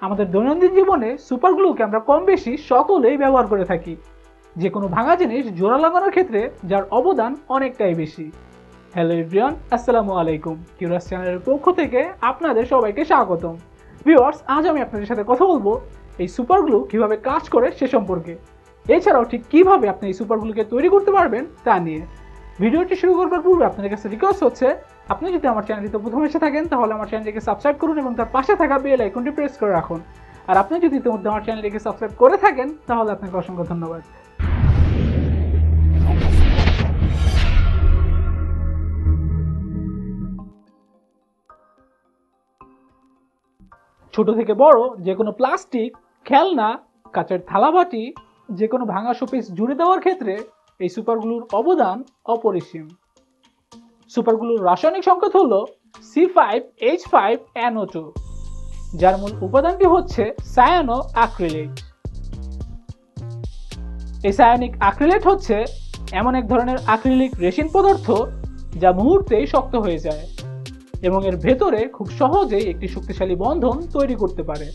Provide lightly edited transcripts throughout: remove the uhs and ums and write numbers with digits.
আমাদের দৈনন্দিন জীবনে সুপার গ্লুকে আমরা কম বেশি সকলেই ব্যবহার করে থাকি, যে কোনো ভাঙা জিনিস জোড়া লাগানোর ক্ষেত্রে যার অবদান অনেকটাই বেশি। হ্যালো এভরিওয়ান, আসসালামু আলাইকুম। কিউরাস চ্যানেলের পক্ষ থেকে আপনাদের সবাইকে স্বাগতম। ভিউয়ার্স, আজ আমি আপনাদের সাথে কথা বলবো এই সুপার গ্লু কিভাবে কাজ করে সে সম্পর্কে, এছাড়াও ঠিক কিভাবে আপনি এই সুপার গ্লুকে তৈরি করতে পারবেন তা নিয়ে। ভিডিওটি শুরু করবার পূর্বে আপনাদের কাছে রিকোয়েস্ট হচ্ছে, আপনি যদি আমার চ্যানেলটিতে প্রথম এসে থাকেন তাহলে আমার চ্যানেলটিকে সাবস্ক্রাইব করুন এবং তার পাশে থাকা বেল আইকনটি প্রেস করে রাখুন। আর আপনি যদি ইতিমধ্যে আমার চ্যানেলটিকে সাবস্ক্রাইব করে থাকেন তাহলে আপনাকে অসংখ্য ধন্যবাদ। ছোট থেকে বড় যে কোনো প্লাস্টিক, খেলনা, কাচের থালাবাটি, যে কোনো ভাঙা শোপিস জুড়ে দেওয়ার ক্ষেত্রে এই সুপারগ্লুর অবদান অপরিসীম। সুপারগ্লুর রাসায়নিক সংকেত হলো C5H5NO2, যার মূল উপাদানটি হচ্ছে সায়ানো অ্যাক্রিলেট। এই সায়ানিক অ্যাক্রিলেট হচ্ছে এমন এক ধরনের অ্যাক্রিলিক রেসিন পদার্থ যা মুহূর্তেই শক্ত হয়ে যায় এবং এর ভেতরে খুব সহজেই একটি শক্তিশালী বন্ধন তৈরি করতে পারে,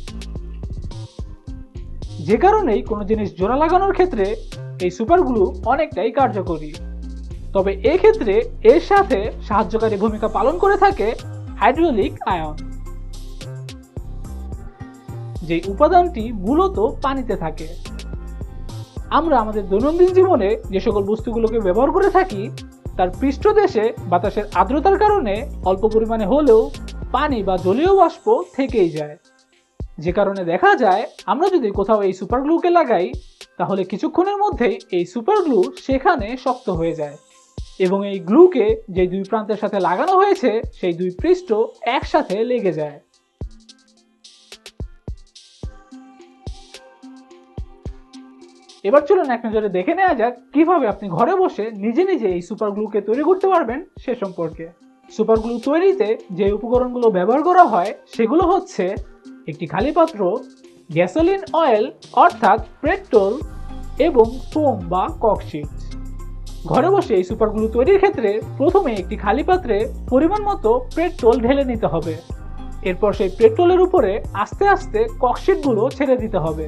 যে কারণেই কোনো জিনিস জোড়া লাগানোর ক্ষেত্রে এই সুপারগ্লু অনেকটাই কার্যকরী। তবে এক্ষেত্রে এর সাথে সাহায্যকারী ভূমিকা পালন করে থাকে হাইড্রোলিক আয়ন, যে উপাদানটি মূলত পানিতে থাকে। আমরা আমাদের দৈনন্দিন জীবনে যে সকল বস্তুগুলোকে ব্যবহার করে থাকি তার পৃষ্ঠদেশে বাতাসের আর্দ্রতার কারণে অল্প পরিমাণে হলেও পানি বা জলীয় বাষ্প থেকেই যায়, যে কারণে দেখা যায় আমরা যদি কোথাও এই সুপারগ্লুকে লাগাই তাহলে কিছুক্ষণের মধ্যেই এই সুপারগ্লু সেখানে শক্ত হয়ে যায় এবং এই গ্লুকে যে দুই প্রান্তের সাথে লাগানো হয়েছে সেই দুই পৃষ্ঠ একসাথে লেগে যায়। এবার চলুন এক নজরে দেখে নেওয়া যাক কিভাবে আপনি ঘরে বসে নিজে নিজে এই সুপারগ্লুকে তৈরি করতে পারবেন সে সম্পর্কে। সুপারগ্লু তৈরিতে যে উপকরণগুলো ব্যবহার করা হয় সেগুলো হচ্ছে একটি খালি পাত্র, গ্যাসোলিন অয়েল অর্থাৎ পেট্রোল এবং ফোম বা ককশিট। ঘরে বসে এই সুপারগ্লু তৈরির ক্ষেত্রে প্রথমে একটি খালি পাত্রে পরিমাণ মতো পেট্রোল ঢেলে নিতে হবে। এরপর সেই পেট্রোলের উপরে আস্তে আস্তে ককশিটগুলো ছেড়ে দিতে হবে।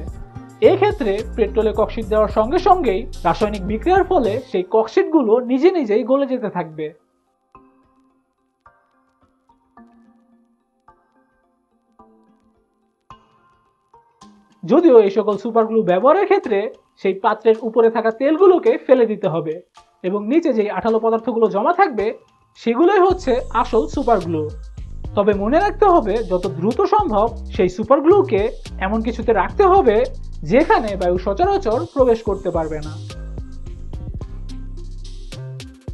এই ক্ষেত্রে পেট্রোলে ককশিট দেওয়ার সঙ্গে সঙ্গেই রাসায়নিক বিক্রিয়ার ফলে সেই ককশিটগুলো নিজে নিজেই গলে যেতে থাকবে। যদিও এই সকল সুপারগ্লু ব্যবহারের ক্ষেত্রে সেই পাত্রের উপরে থাকা তেলগুলোকে ফেলে দিতে হবে এবং নিচে যে আঠালো পদার্থগুলো জমা থাকবে সেগুলোই হচ্ছে আসল সুপারগ্লু। তবে মনে রাখতে হবে যত দ্রুত সম্ভব সেই সুপারগ্লুকে এমন কিছুতে রাখতে হবে যেখানে বায়ু সচরাচর প্রবেশ করতে পারবে না।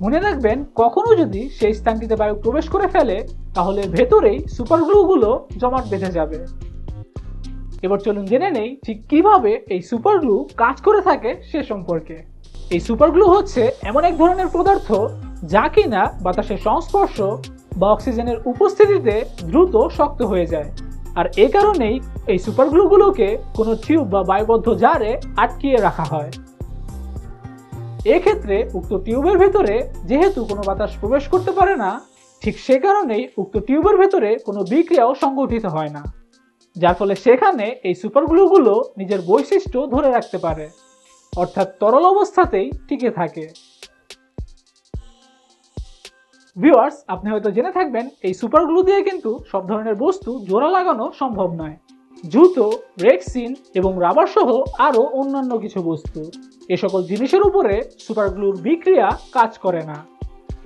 মনে রাখবেন, কখনো যদি সেই স্থানটিতে বায়ু প্রবেশ করে ফেলে তাহলে ভেতরেই সুপারগ্লুগুলো জমাট বেঁধে যাবে। এবার চলুন জেনে নেই ঠিক কিভাবে এই সুপারগ্লু কাজ করে থাকে সে সম্পর্কে। এই সুপারগ্লু হচ্ছে এমন এক ধরনের পদার্থ যা কিনা বাতাসের সংস্পর্শ বা অক্সিজেনের উপস্থিতিতে দ্রুত শক্ত হয়ে যায়, আর এ কারণেই এই সুপারগ্লুগুলোকে কোনো টিউব বা বায়ুবদ্ধ জারে আটকিয়ে রাখা হয়। এক্ষেত্রে উক্ত টিউবের ভেতরে যেহেতু কোনো বাতাস প্রবেশ করতে পারে না, ঠিক সে কারণেই উক্ত টিউবের ভেতরে কোনো বিক্রিয়াও সংঘটিত হয় না, যার ফলে সেখানে এই সুপারগ্লুগুলো নিজের বৈশিষ্ট্য ধরে রাখতে পারে, অর্থাৎ তরল অবস্থাতেই টিকে থাকে। ভিউয়ার্স, আপনি হয়তো জেনে থাকবেন এই সুপারগ্লু দিয়ে কিন্তু সব ধরনের বস্তু জোড়া লাগানো সম্ভব নয়। জুতো, রেক্সিন এবং রাবার সহ আরও অন্যান্য কিছু বস্তু, এ সকল জিনিসের উপরে সুপারগ্লুর বিক্রিয়া কাজ করে না।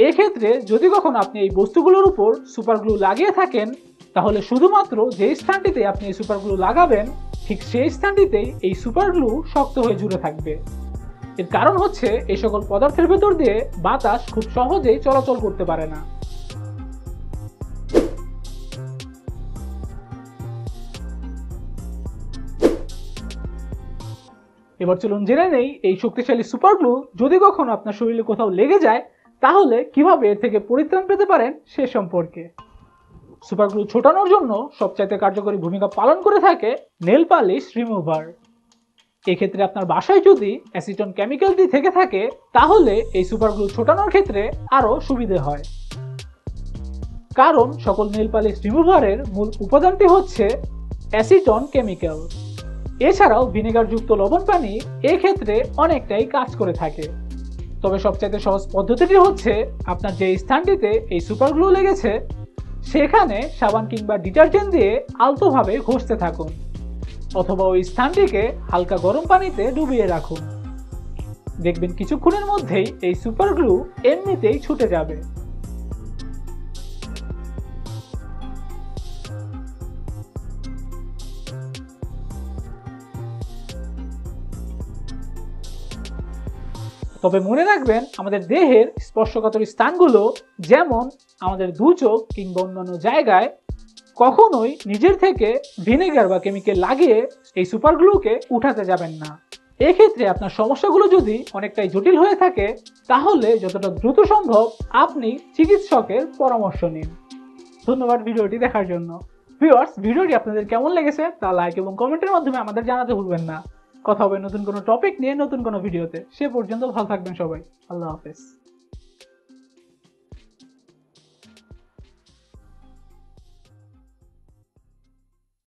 এক্ষেত্রে যদি কখনো আপনি এই বস্তুগুলোর উপর সুপারগ্লু লাগিয়ে থাকেন তাহলে শুধুমাত্র যে স্থানটিতে আপনি এই সুপারগ্লু লাগাবেন ঠিক সেই স্থানটিতেই এই সুপারগ্লু শক্ত হয়ে জুড়ে থাকবে। এর কারণ হচ্ছে এই সকল পদার্থের ভেতর দিয়ে বাতাস খুব সহজেই চলাচল করতে পারে না। এবার চলুন জেনে নেই এই শক্তিশালী সুপারগ্লু যদি কখনো আপনার শরীরে কোথাও লেগে যায় তাহলে কিভাবে এর থেকে পরিত্রাণ পেতে পারেন সে সম্পর্কে। সুপারগ্লু ছোটানোর জন্য সবচাইতে কার্যকরী ভূমিকা পালন করে থাকে নেল পালিশ রিমুভার। এক্ষেত্রে আপনার বাসায় যদি অ্যাসিটন কেমিক্যালটি থেকে থাকে তাহলে এই সুপারগ্লু ছোটানোর ক্ষেত্রে আরো সুবিধে হয়, কারণ সকল নেল পালিশ রিমুভারের মূল উপাদানটি হচ্ছে অ্যাসিটন কেমিক্যাল। এছাড়াও ভিনেগারযুক্ত লবণ পানি এক্ষেত্রে অনেকটাই কাজ করে থাকে। তবে সবচাইতে সহজ পদ্ধতিটি হচ্ছে আপনার যে স্থানটিতে এই সুপার গ্লু লেগেছে সেখানে সাবান কিংবা ডিটারজেন্ট দিয়ে আলতোভাবে ঘষতে থাকুন, অথবা ওই স্থানটিকে হালকা গরম পানিতে ডুবিয়ে রাখুন। দেখবেন কিছুক্ষণের মধ্যেই এই সুপার গ্লু এমনিতেই ছুটে যাবে। তবে মনে রাখবেন, আমাদের দেহের স্পর্শকাতর স্থানগুলো যেমন আমাদের দু চোখ কিংবা অন্যান্য জায়গায় কখনোই নিজের থেকে ভিনেগার বা কেমিক্যাল লাগিয়ে এই সুপার গ্লুকে উঠাতে যাবেন না। এক্ষেত্রে আপনার সমস্যাগুলো যদি অনেকটাই জটিল হয়ে থাকে তাহলে যতটা দ্রুত সম্ভব আপনি চিকিৎসকের পরামর্শ নিন। ধন্যবাদ ভিডিওটি দেখার জন্য। ভিউয়ার্স, ভিডিওটি আপনাদের কেমন লেগেছে তা লাইক এবং কমেন্টের মাধ্যমে আমাদের জানাতে ভুলবেন না। কথা হবে নতুন কোনো টপিক নিয়ে নতুন কোনো ভিডিওতে। সে পর্যন্ত ভালো থাকবেন সবাই। আল্লাহ হাফেজ।